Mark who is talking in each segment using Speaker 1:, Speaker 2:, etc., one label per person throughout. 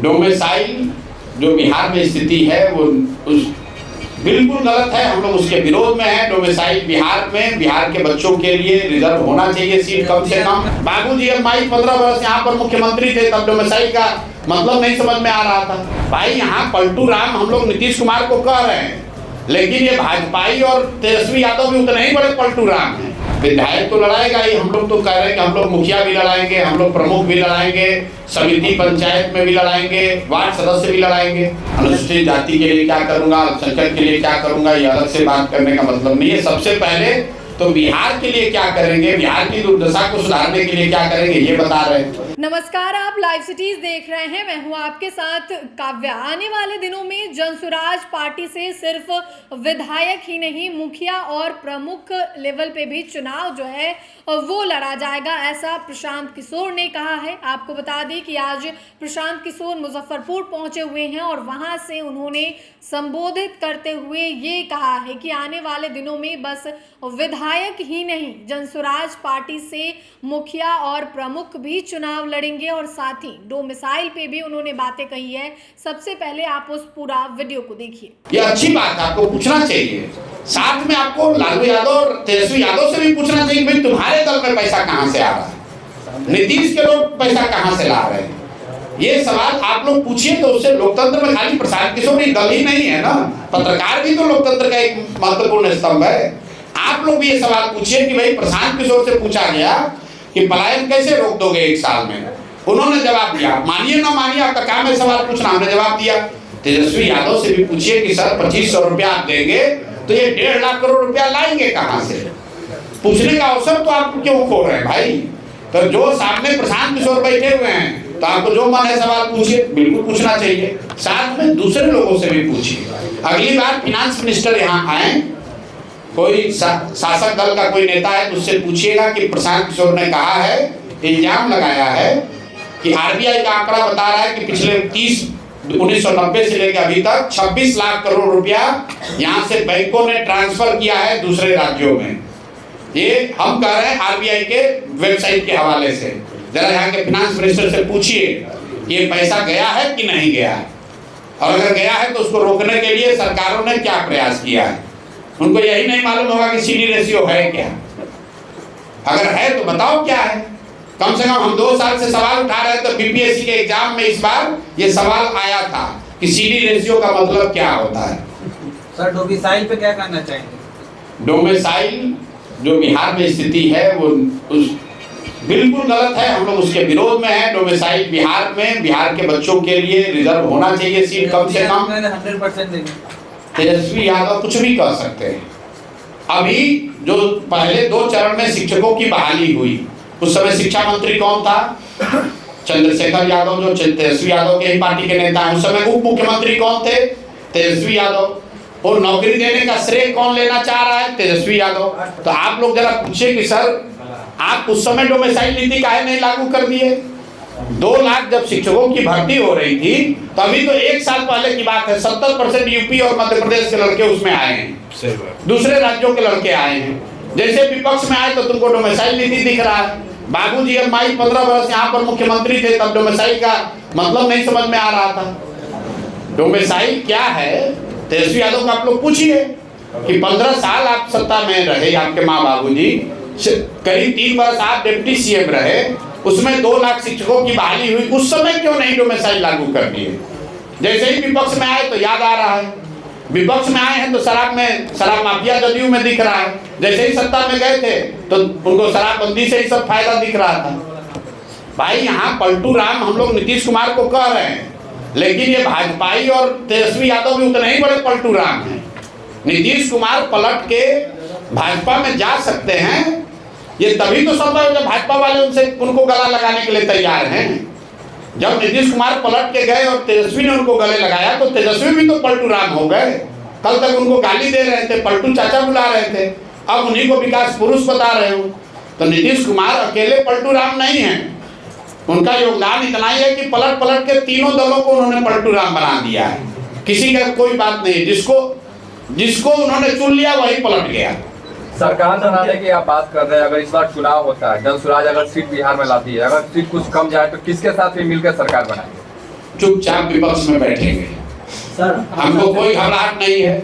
Speaker 1: Domicile जो बिहार में स्थिति है वो उस बिल्कुल गलत है। हम लोग उसके विरोध में हैं। डोमिसाइल बिहार में बिहार के बच्चों के लिए रिजर्व होना चाहिए सीट कम से कम। बाबूजी अम्माई 15 वर्ष यहाँ पर मुख्यमंत्री थे, तब डोमिसाइल का मतलब नहीं समझ में आ रहा था। भाई यहाँ पलटू राम हम लोग नीतीश कुमार को कह रहे हैं, लेकिन ये भाजपाई और तेजस्वी यादव भी उतने ही बड़े पलटू राम हैं। विधायक तो लड़ाएगा ही, हम लोग तो कह रहे हैं कि हम लोग मुखिया भी लड़ाएंगे, हम लोग प्रमुख भी लड़ाएंगे, समिति पंचायत में भी लड़ाएंगे, वार्ड सदस्य भी लड़ाएंगे। अनुसूचित जाति के लिए क्या करूंगा, अल्पसंख्यक के लिए क्या करूंगा, ये अलग से बात करने का मतलब नहीं है। सबसे पहले तो बिहार के लिए क्या करेंगे, बिहार की दुर्दशा को सुधारने के लिए क्या करेंगे, ये बता रहे हैं।
Speaker 2: नमस्कार, आप लाइव सिटीज देख रहे हैं। मैं हूं आपके साथ काव्या। आने वाले दिनों में जनसुराज पार्टी से सिर्फ विधायक ही नहीं, मुखिया और प्रमुख लेवल पे भी चुनाव जो है वो लड़ा जाएगा, ऐसा प्रशांत किशोर ने कहा है। आपको बता दें कि आज प्रशांत किशोर मुजफ्फरपुर पहुंचे हुए हैं और वहां से उन्होंने संबोधित करते हुए ये कहा है कि आने वाले दिनों में बस विधायक ही नहीं, जनसुराज पार्टी से मुखिया और प्रमुख भी चुनाव लड़ेंगे और साथ ही डोमिसाइल पे भी उन्होंने बातें कही है। सबसे पहले आप उस पूरा वीडियो को देखिए।
Speaker 1: ये अच्छी बात है, आपको पूछना चाहिए। साथ में आपको लालू यादव और तेजस्वी यादव से भी पूछना चाहिए कि भाई तुम्हारे दल में पैसा कहां से आ रहा है, नीतीश के लोग पैसा कहां से ला रहे हैं। ये सवाल आप लोग पूछिए, तो उससे लोकतंत्र में खाली प्रशांत किशोर ही दल ही नहीं है ना, पत्रकार भी तो लोकतंत्र का एक महत्वपूर्ण स्तंभ है। आप लोग भी ये सवाल पूछिए कि भाई प्रशांत किशोर से पूछा गया कि पलायन कैसे रोक दोगे 1 साल में, उन्होंने जवाब दिया। मानिए ना मानिए, आपका काम है सवाल पूछना, हमने जवाब दिया। तेजस्वी यादव से भी पूछिए कि सर 2500 रुपया आप देंगे तो ये 1.5 लाख करोड़ रुपया लाएंगे कहां से। पूछने का अवसर तो आप क्यों खो रहे हैं भाई। तो जो सामने प्रशांत किशोर बैठे हुए हैं, तो आपको जो मन है सवाल पूछिए, बिल्कुल पूछना चाहिए। साथ में दूसरे लोगों से भी पूछिए। अगली बार फिनांस मिनिस्टर यहाँ आए, कोई शासक दल का कोई नेता है तो उससे पूछिएगा कि प्रशांत किशोर ने कहा है, इल्जाम लगाया है कि आरबीआई का आंकड़ा बता रहा है कि पिछले 1990 से लेकर अभी तक 26 लाख करोड़ रुपया यहाँ से बैंकों ने ट्रांसफर किया है दूसरे राज्यों में। ये हम कह रहे हैं आरबीआई के वेबसाइट के हवाले से। जरा यहाँ के फिनांस मिनिस्टर से पूछिए ये पैसा गया है कि नहीं गया है, और अगर गया है तो उसको रोकने के लिए सरकारों ने क्या प्रयास किया है। उनको यही नहीं मालूम होगा कि सीडी रेशियो है क्या, अगर है तो बताओ क्या है। कम से कम हम 2 साल से सवाल उठा रहे हैं, तो बीपीएससी के एग्जाम में इस बार ये सवाल आया था कि सीडी रेशियो का मतलब क्या होता है।
Speaker 3: सर डोमिसाइल पे क्या कहना चाहेंगे।
Speaker 1: डोमिसाइल जो बिहार में स्थिति है वो उस बिल्कुल गलत है। हम लोग उसके विरोध में हैं। डोमिसाइल बिहार में बिहार के बच्चों के लिए रिजर्व होना चाहिए सीट कम से कम।
Speaker 3: 100% देंगे।
Speaker 1: तेजस्वी यादव कुछ भी कर सकते हैं। अभी जो पहले 2 चरण में शिक्षकों की बहाली हुई, उस समय शिक्षा मंत्री कौन था, चंद्रशेखर यादव, जो तेजस्वी यादव के ही पार्टी के नेता हैं। उस समय उप मुख्यमंत्री कौन थे, तेजस्वी यादव। और नौकरी देने का श्रेय कौन लेना चाह रहा है, तेजस्वी यादव। तो आप लोग जरा पूछिए कि सर आप उस समय डोमिसाइल नीति काहे नहीं लागू कर दिए। 2 लाख जब शिक्षकों की भर्ती हो रही थी, तो अभी तो 1 साल पहले की बात है, 70% यूपी और मध्य प्रदेश के लड़के उसमें आए हैं, दूसरे राज्यों के लड़के आए हैं। जैसे विपक्ष में आए तो तुमको डोमिसाइल नीति दिख रहा है। बाबूजी अम्माई 15 वर्ष यहाँ पर मुख्यमंत्री थे, तब डोमिसाइल का मतलब नहीं समझ में आ रहा था। डोमिसाइल क्या है, तेजस्वी यादव को आप लोग पूछिए कि 15 साल आप सत्ता में रहे, आपके माँ बाबूजी, करीब 3 वर्ष आप डिप्टी सीएम रहे, उसमें 2 लाख शिक्षकों की बहाली हुई, उस समय क्यों नहीं डोमिसाइल लागू कर दिए। जैसे ही विपक्ष में आए तो याद आ रहा है, विपक्ष में आए हैं तो शराब माफिया जदयू में दिख रहा है। जैसे ही सत्ता में गए थे तो उनको शराबबंदी से ही सब फायदा दिख रहा था। भाई यहाँ पलटू राम हम लोग नीतीश कुमार को कह रहे हैं, लेकिन ये भाजपाई और तेजस्वी यादव भी उतने ही बड़े पलटू राम हैं। नीतीश कुमार पलट के भाजपा में जा सकते हैं, ये तभी तो संभव है जब भाजपा वाले उनको गला लगाने के लिए तैयार हैं। जब नीतीश कुमार पलट के गए और तेजस्वी ने उनको गले लगाया, तो तेजस्वी भी तो पलटू राम हो गए। कल तक उनको गाली दे रहे थे, पलटू चाचा बुला रहे थे, अब उन्हीं को विकास पुरुष बता रहे हो। तो नीतीश कुमार अकेले पलटू राम नहीं है, उनका योगदान इतना ही है कि पलट पलट के तीनों दलों को उन्होंने पलटू राम बना दिया है। किसी का कोई बात नहीं, जिसको उन्होंने चुन लिया वही पलट गया।
Speaker 4: सरकार बनाने की आप बात कर रहे हैं, अगर इस बार चुनाव होता है, जनसुराज अगर सीट बिहार में लाती है, अगर सीट कुछ कम जाए तो किसके साथ भी मिलकर सरकार बनाएंगे।
Speaker 1: चुपचाप विपक्ष में बैठेंगे।
Speaker 3: सर
Speaker 1: हमको कोई घबराहट नहीं है।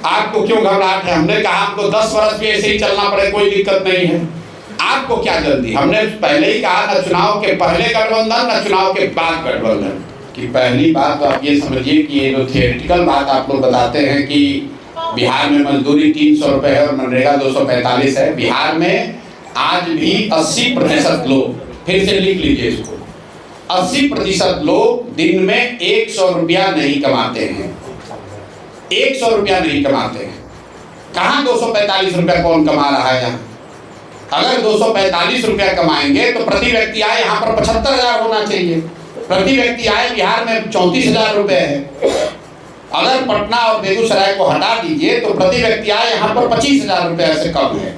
Speaker 1: आपको क्यों घबराहट है? हमने कहा हमको 10 वर्ष भी ऐसे ही चलना पड़े, कोई दिक्कत नहीं है। आपको क्या जल्दी? हमने पहले ही कहा न चुनाव के पहले गठबंधन न चुनाव के बाद गठबंधन। कि पहली बात तो आप ये समझिए कि ये जो थियोरेटिकल बात आप लोग बताते हैं कि बिहार में मजदूरी 300 रुपये है और मनरेगा 245 है। बिहार में आज भी 80% लोग, फिर से लिख लीजिए इसको, 80% लोग दिन में 100 रुपया नहीं कमाते हैं। 100 रुपया नहीं कमाते हैं। कहाँ 245 रुपया कौन कमा रहा है यहाँ? अगर 245 रुपया कमाएंगे तो प्रति व्यक्ति आय यहाँ पर 75,000 होना चाहिए। प्रति व्यक्ति आय बिहार में 34,000 रुपये है। अगर पटना और बेगूसराय को हटा दीजिए तो प्रति व्यक्ति आय यहाँ पर 25,000 रुपये से कम है।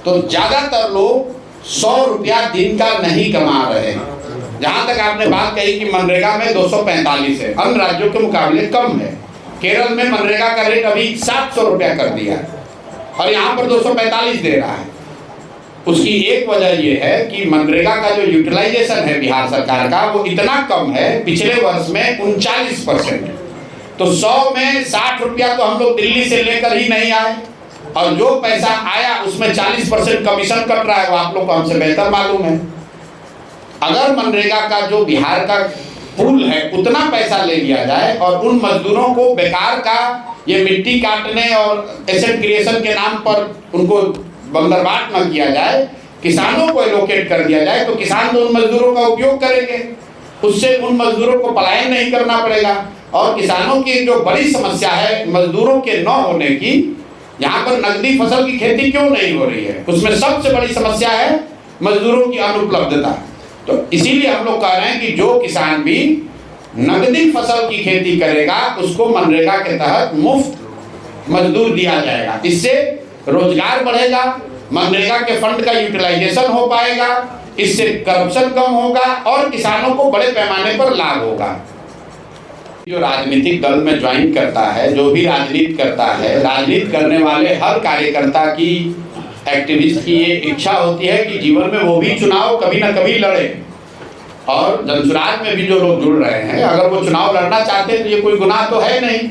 Speaker 1: तो ज्यादातर लोग 100 रुपया दिन का नहीं कमा रहे हैं। जहाँ तक आपने बात कही कि मनरेगा में 245 है, अन्य राज्यों के मुकाबले कम है। केरल में मनरेगा का रेट अभी 700 रुपया कर दिया है और यहाँ पर 245 दे रहा है। उसकी एक वजह यह है कि मनरेगा का जो यूटिलाइजेशन है बिहार सरकार का वो इतना कम है, पिछले वर्ष में 39%। तो 100 में 60 रुपया तो हम लोग दिल्ली से लेकर ही नहीं आए और जो पैसा आया उसमें 40% कमीशन कट रहा है। वो आप लोग को हमसे बेहतर मालूम है। अगर मनरेगा का जो बिहार का पूल है उतना पैसा ले लिया जाए और उन मजदूरों को बेकार का ये मिट्टी काटने और एसेट क्रिएशन के नाम पर उनको बंदरबाट न किया जाए, किसानों को एलोकेट कर दिया जाए, तो किसान तो उन मजदूरों का उपयोग करेंगे। उससे उन मजदूरों को पलायन नहीं करना पड़ेगा। और किसानों की जो बड़ी समस्या है मजदूरों के न होने की, यहाँ पर नकदी फसल की खेती क्यों नहीं हो रही है, उसमें सबसे बड़ी समस्या है मजदूरों की अनुपलब्धता। तो इसीलिए हम लोग कह रहे हैं कि जो किसान भी नकदी फसल की खेती करेगा उसको मनरेगा के तहत मुफ्त मजदूर दिया जाएगा। इससे रोजगार बढ़ेगा, मनरेगा के फंड का यूटिलाइजेशन हो पाएगा, इससे करप्शन कम होगा और किसानों को बड़े पैमाने पर लाभ होगा। जो राजनीतिक दल में ज्वाइन करता है, जो भी राजनीति करता है, राजनीति करने वाले हर कार्यकर्ता की, एक्टिविस्ट की ये इच्छा होती है कि जीवन में वो भी चुनाव कभी ना कभी लड़े। और जनसुराज में भी जो लोग जुड़ रहे हैं, अगर वो चुनाव लड़ना चाहते हैं तो ये कोई गुनाह तो है नहीं।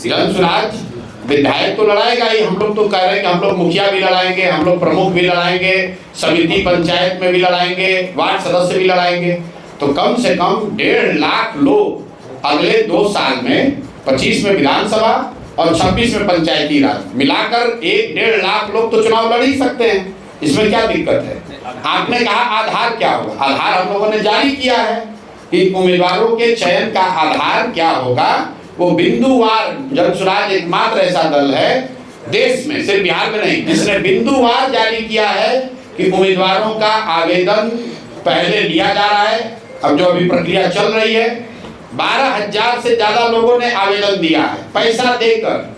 Speaker 1: जनसुराज विधायक तो लड़ाएगा ही। हम लोग तो कह रहे हैं कि हम लोग मुखिया भी लड़ाएंगे, हम लोग प्रमुख भी लड़ाएंगे, समिति पंचायत में भी लड़ाएंगे, वार्ड सदस्य भी लड़ाएंगे। तो कम से कम 1.5 लाख लोग अगले 2 साल में, 25 में विधानसभा और 26 में पंचायती राज, मिलाकर 1.5 लाख लोग तो चुनाव लड़ ही सकते हैं। इसमें क्या दिक्कत है? आपने कहा आधार क्या होगा? आधार हम लोगों ने जारी किया है कि उम्मीदवारों के चयन का आधार क्या होगा। वो बिंदुवार, जनसुराज एकमात्र ऐसा दल है देश में, सिर्फ बिहार में नहीं, जिसने बिंदुवार जारी किया है कि उम्मीदवारों का आवेदन पहले लिया जा रहा है। अब जो अभी प्रक्रिया चल रही है, 12,000 से ज्यादा लोगों ने आवेदन दिया है पैसा देकर,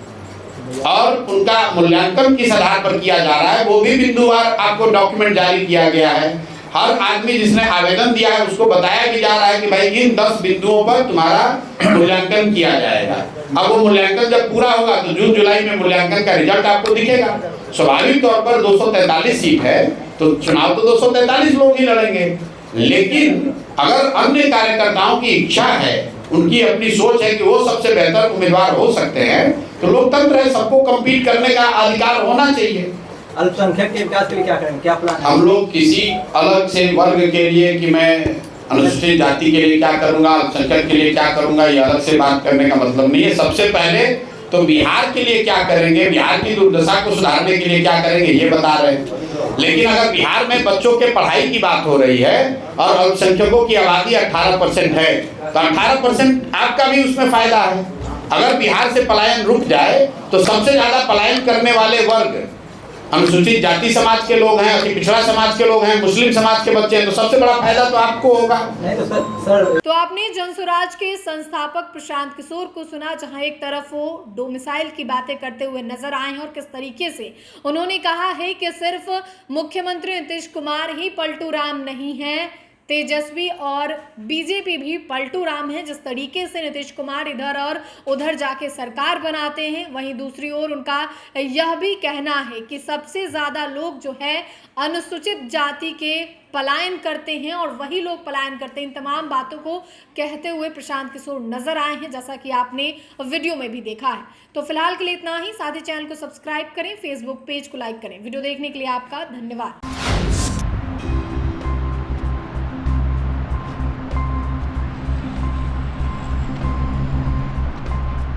Speaker 1: और उनका मूल्यांकन किस आधार पर किया जा रहा है वो भी बिंदुवार आपको डॉक्यूमेंट जारी किया गया है। हर आदमी जिसने आवेदन दिया है उसको बताया भी जा रहा है कि भाई इन 10 बिंदुओं पर तुम्हारा मूल्यांकन किया जाएगा। अब वो मूल्यांकन जब पूरा होगा तो जून जुलाई में मूल्यांकन का रिजल्ट आपको दिखेगा। स्वाभाविक तौर पर 243 सीट है तो चुनाव तो 243 लोग ही लड़ेंगे। लेकिन अगर अन्य कार्यकर्ताओं की इच्छा है, उनकी अपनी सोच है कि वो सबसे बेहतर उम्मीदवार हो सकते हैं, तो लोकतंत्र है, सबको कम्पीट करने का अधिकार होना चाहिए।
Speaker 3: अल्पसंख्यक के विकास के लिए क्या करेंगे, क्या प्लान है?
Speaker 1: हम लोग किसी अलग से वर्ग के लिए कि मैं अनुसूचित जाति के लिए क्या करूंगा, अल्पसंख्यक के लिए क्या करूंगा, ये अलग से बात करने का मतलब नहीं है। सबसे पहले तो बिहार के लिए क्या करेंगे, बिहार की दुर्दशा को सुधारने के लिए क्या करेंगे ये बता रहे हैं। लेकिन अगर बिहार में बच्चों के पढ़ाई की बात हो रही है और अल्पसंख्यकों की आबादी 18% है, तो 18% आपका भी उसमें फायदा है। अगर बिहार से पलायन रुक जाए तो सबसे ज्यादा पलायन करने वाले वर्ग अनुसूचित जाति समाज के लोग हैं, अति पिछड़ा समाज के लोग हैं, मुस्लिम समाज के बच्चे हैं, तो सबसे बड़ा फायदा तो आपको होगा।
Speaker 3: नहीं तो सर
Speaker 2: तो आपने जनसुराज के संस्थापक प्रशांत किशोर को सुना, जहां एक तरफ वो डोमिसाइल की बातें करते हुए नजर आए हैं और किस तरीके से उन्होंने कहा है कि सिर्फ मुख्यमंत्री नीतीश कुमार ही पलटू राम नहीं है, तेजस्वी और बीजेपी भी पलटू राम है। जिस तरीके से नीतीश कुमार इधर और उधर जाके सरकार बनाते हैं, वहीं दूसरी ओर उनका यह भी कहना है कि सबसे ज़्यादा लोग जो है अनुसूचित जाति के पलायन करते हैं और वही लोग पलायन करते हैं। इन तमाम बातों को कहते हुए प्रशांत किशोर नजर आए हैं, जैसा कि आपने वीडियो में भी देखा है। तो फिलहाल के लिए इतना ही। साथ ही चैनल को सब्सक्राइब करें, फेसबुक पेज को लाइक करें। वीडियो देखने के लिए आपका धन्यवाद।